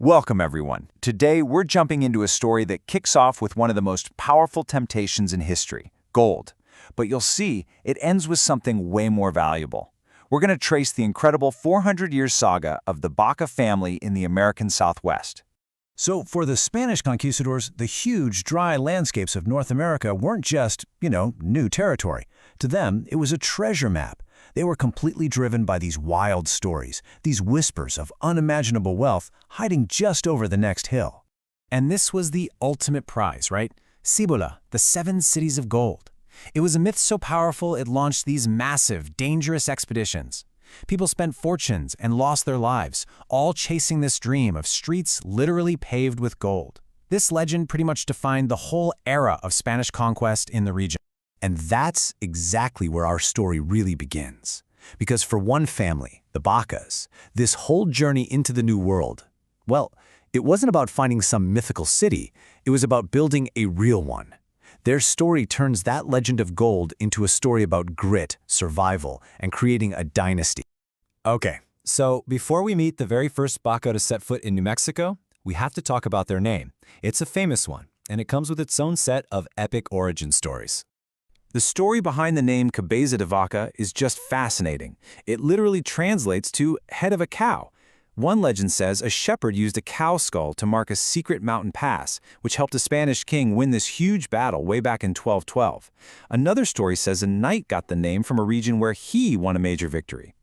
Welcome, everyone. Today, we're jumping into a story that kicks off with one of the most powerful temptations in history, gold. But you'll see, it ends with something way more valuable. We're going to trace the incredible 400-year saga of the Baca family in the American Southwest. So for the Spanish conquistadors, the huge, dry landscapes of North America weren't just, new territory. To them, it was a treasure map. They were completely driven by these wild stories, these whispers of unimaginable wealth hiding just over the next hill. And this was the ultimate prize, right? Cibola, the 7 cities of gold. It was a myth so powerful it launched these massive, dangerous expeditions. People spent fortunes and lost their lives, all chasing this dream of streets literally paved with gold. This legend pretty much defined the whole era of Spanish conquest in the region. And that's exactly where our story really begins. Because for one family, the Bacas, this whole journey into the New World, well, it wasn't about finding some mythical city, it was about building a real one. Their story turns that legend of gold into a story about grit, survival, and creating a dynasty. Okay, so before we meet the very first Baca to set foot in New Mexico, we have to talk about their name. It's a famous one, and it comes with its own set of epic origin stories. The story behind the name Cabeza de Vaca is just fascinating. It literally translates to head of a cow. One legend says a shepherd used a cow skull to mark a secret mountain pass, which helped a Spanish king win this huge battle way back in 1212. Another story says a knight got the name from a region where he won a major victory.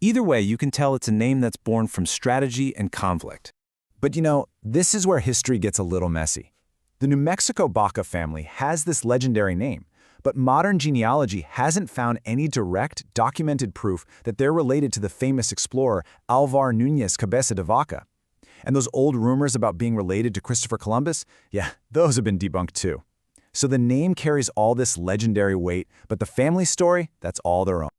Either way, you can tell it's a name that's born from strategy and conflict. But this is where history gets a little messy. The New Mexico Baca family has this legendary name, but modern genealogy hasn't found any direct, documented proof that they're related to the famous explorer Alvar Núñez Cabeza de Vaca. And those old rumors about being related to Christopher Columbus, yeah, those have been debunked too. So the name carries all this legendary weight, but the family story, that's all their own.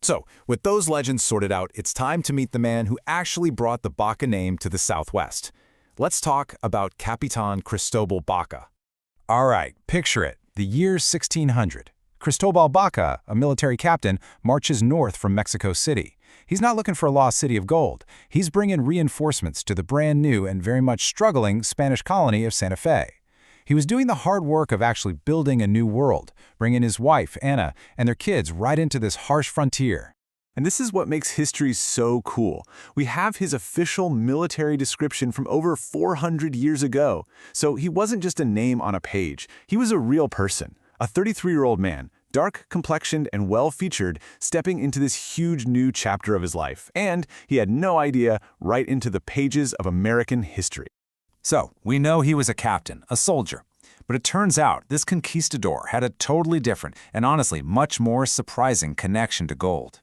So, with those legends sorted out, it's time to meet the man who actually brought the Baca name to the Southwest. Let's talk about Capitan Cristobal Baka. All right, picture it. The year 1600. Cristobal Baka, a military captain, marches north from Mexico City. He's not looking for a lost city of gold. He's bringing reinforcements to the brand new and very much struggling Spanish colony of Santa Fe. He was doing the hard work of actually building a new world, bringing his wife, Ana, and their kids right into this harsh frontier. And this is what makes history so cool. We have his official military description from over 400 years ago. So he wasn't just a name on a page. He was a real person, a 33-year-old man, dark-complexioned and well-featured, stepping into this huge new chapter of his life. And he had no idea, right into the pages of American history. So, we know he was a captain, a soldier. But it turns out this conquistador had a totally different and honestly much more surprising connection to gold.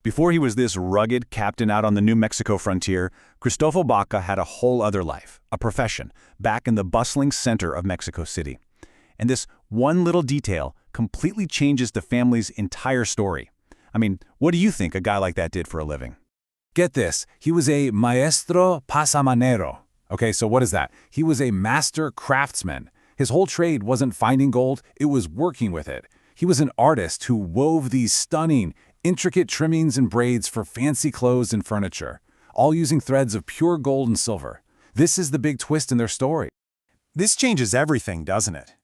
Before he was this rugged captain out on the New Mexico frontier, Cristobal Baka had a whole other life, a profession, back in the bustling center of Mexico City. And this one little detail completely changes the family's entire story. I mean, what do you think a guy like that did for a living? Get this, he was a maestro pasamanero. Okay, so what is that? He was a master craftsman. His whole trade wasn't finding gold, it was working with it. He was an artist who wove these stunning, intricate trimmings and braids for fancy clothes and furniture, all using threads of pure gold and silver. This is the big twist in their story. This changes everything, doesn't it?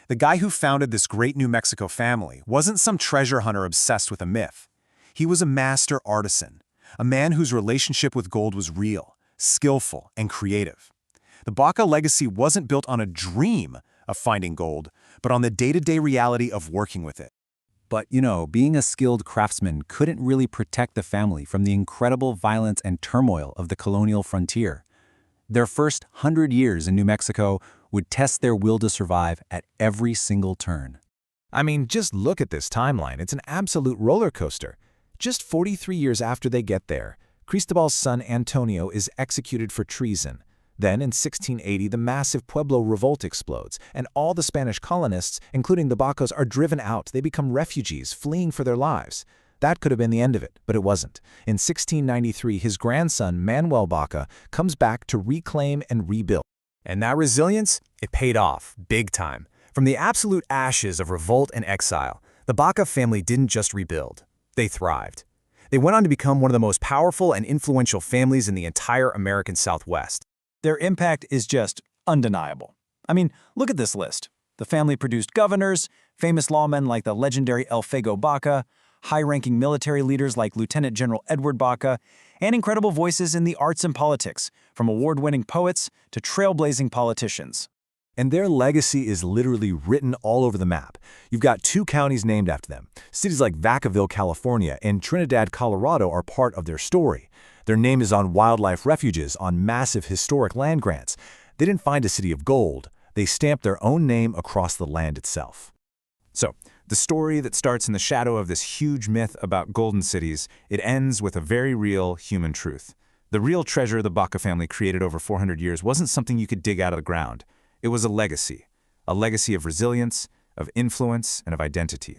The guy who founded this great New Mexico family wasn't some treasure hunter obsessed with a myth. He was a master artisan, a man whose relationship with gold was real, skillful, and creative. The Baca legacy wasn't built on a dream of finding gold, but on the day-to-day reality of working with it. But, being a skilled craftsman couldn't really protect the family from the incredible violence and turmoil of the colonial frontier. Their first 100 years in New Mexico would test their will to survive at every single turn. I mean, just look at this timeline. It's an absolute roller coaster. Just 43 years after they get there, Cristobal's son Antonio is executed for treason. Then, in 1680, the massive Pueblo Revolt explodes, and all the Spanish colonists, including the Bacos, are driven out. They become refugees, fleeing for their lives. That could have been the end of it, but it wasn't. In 1693, his grandson, Manuel Baca, comes back to reclaim and rebuild. And that resilience, it paid off, big time. From the absolute ashes of revolt and exile, the Baca family didn't just rebuild. They thrived. They went on to become one of the most powerful and influential families in the entire American Southwest. Their impact is just undeniable. I mean, look at this list. The family produced governors, famous lawmen like the legendary Alfego Baca, high-ranking military leaders like Lieutenant General Edward Baca, and incredible voices in the arts and politics, from award-winning poets to trailblazing politicians. And their legacy is literally written all over the map. You've got 2 counties named after them. Cities like Vacaville, California, and Trinidad, Colorado are part of their story. Their name is on wildlife refuges, on massive historic land grants. They didn't find a city of gold. They stamped their own name across the land itself. So, the story that starts in the shadow of this huge myth about golden cities, it ends with a very real human truth. The real treasure the Baca family created over 400 years wasn't something you could dig out of the ground. It was a legacy of resilience, of influence, and of identity.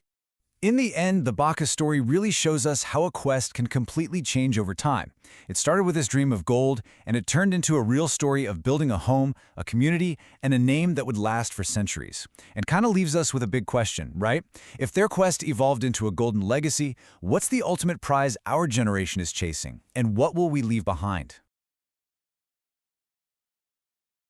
In the end, the Baca story really shows us how a quest can completely change over time. It started with this dream of gold, and it turned into a real story of building a home, a community, and a name that would last for centuries. And kind of leaves us with a big question, right? If their quest evolved into a golden legacy, what's the ultimate prize our generation is chasing? And what will we leave behind?